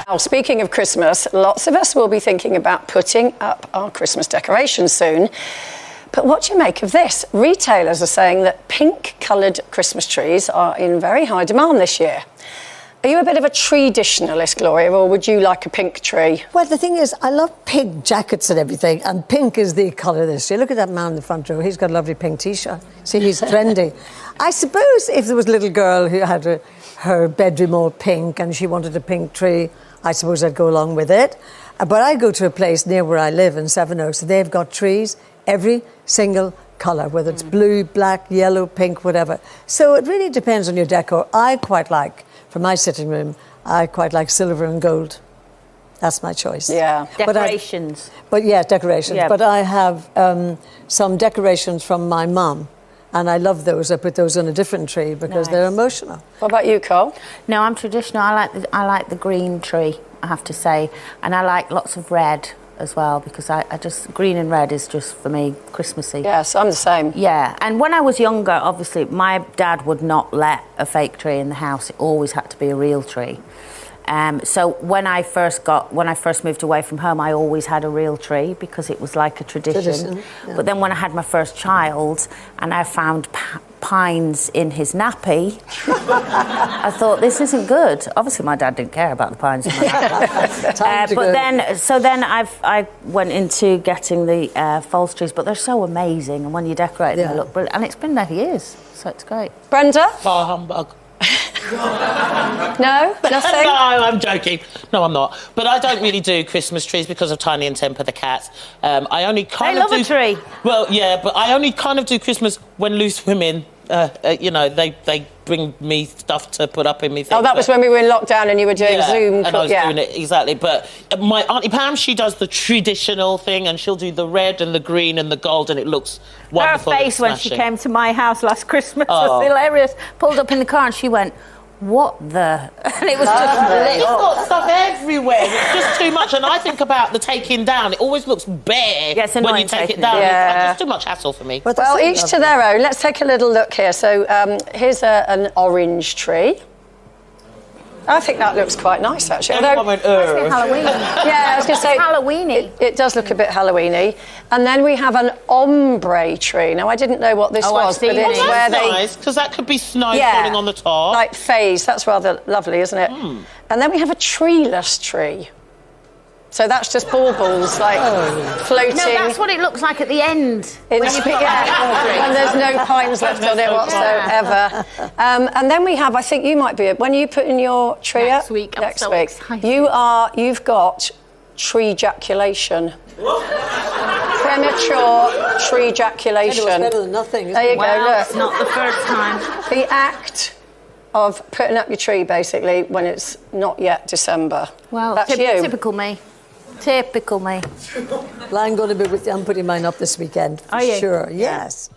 Well, speaking of Christmas, lots of us will be thinking about putting up our Christmas decorations soon. But what do you make of this? Retailers are saying that pink-coloured Christmas trees are in very high demand this year. Are you a bit of a traditionalist, Gloria, or would you like a pink tree? Well, the thing is, I love pink jackets and everything, and pink is the colour this year. Look at that man in the front row. He's got a lovely pink T-shirt. See, he's trendy. I suppose if there was a little girl who had her bedroom all pink and she wanted a pink tree, I suppose I'd go along with it. But I go to a place near where I live in Sevenoaks, so they've got trees every single colour, whether it's blue, black, yellow, pink, whatever. So it really depends on your decor. I quite like, for my sitting room, I quite like silver and gold. That's my choice. Yeah. Decorations. Decorations. Yeah. But I have some decorations from my mum, and I love those. I put those on a different tree because they're emotional. What about you, Cole? No, I'm traditional. I like the green tree, I have to say. And I like lots of red as well, because I just, green and red is just, for me, Christmassy. Yes, I'm the same. Yeah, and when I was younger, obviously, my dad would not let a fake tree in the house. It always had to be a real tree. So when I first moved away from home, I always had a real tree because it was like a tradition. Yeah. But then when I had my first child and I found pines in his nappy, I thought, this isn't good. Obviously, my dad didn't care about the pines in my nappy. So then I went into getting the false trees, but they're so amazing, and when you decorate them, they look brilliant. And it's been there years, so it's great. Brenda? Bar humbug. No? Nothing? No, I'm joking. No, I'm not. But I don't really do Christmas trees because of Tiny and Temper, the cat. I only kind of do... They love a tree. Well, yeah, but I only kind of do Christmas when loose women, you know, they bring me stuff to put up in me. Oh, that was when we were in lockdown and you were doing Zoom. And I was doing it, exactly. But my Auntie Pam, she does the traditional thing, and she'll do the red and the green and the gold, and it looks wonderful. Her face when she came to my house last Christmas was hilarious. Pulled up in the car and she went, what the... And it was just lit. It's got stuff everywhere. It's just too much. And I think about the taking down. It always looks bare when you take it down. Yeah. It's too much hassle for me. Well, each to their own. Let's take a little look here. So here's an orange tree. I think that looks quite nice, actually. Halloween. Yeah, I was going to say... Halloweeny. It does look a bit Halloweeny. And then we have an ombre tree. Now, I didn't know what this was, but it's where they... nice, because that could be snow falling on the top. Like phase. That's rather lovely, isn't it? And then we have a treeless tree. So that's just baubles, like, floating. No, that's what it looks like at the end. And there's no pines left on it whatsoever. And then we have, I think you might be, when are you putting your tree up? Next week. Next week. You've got tree ejaculation. Premature tree ejaculation. It's better than nothing. There you go, look. It's not the first time. The act of putting up your tree, basically, when it's not yet December. Well, that's you. Typical me. Typical me. Well, I'm going to be with you. I'm putting mine up this weekend. Are you? Sure, yes.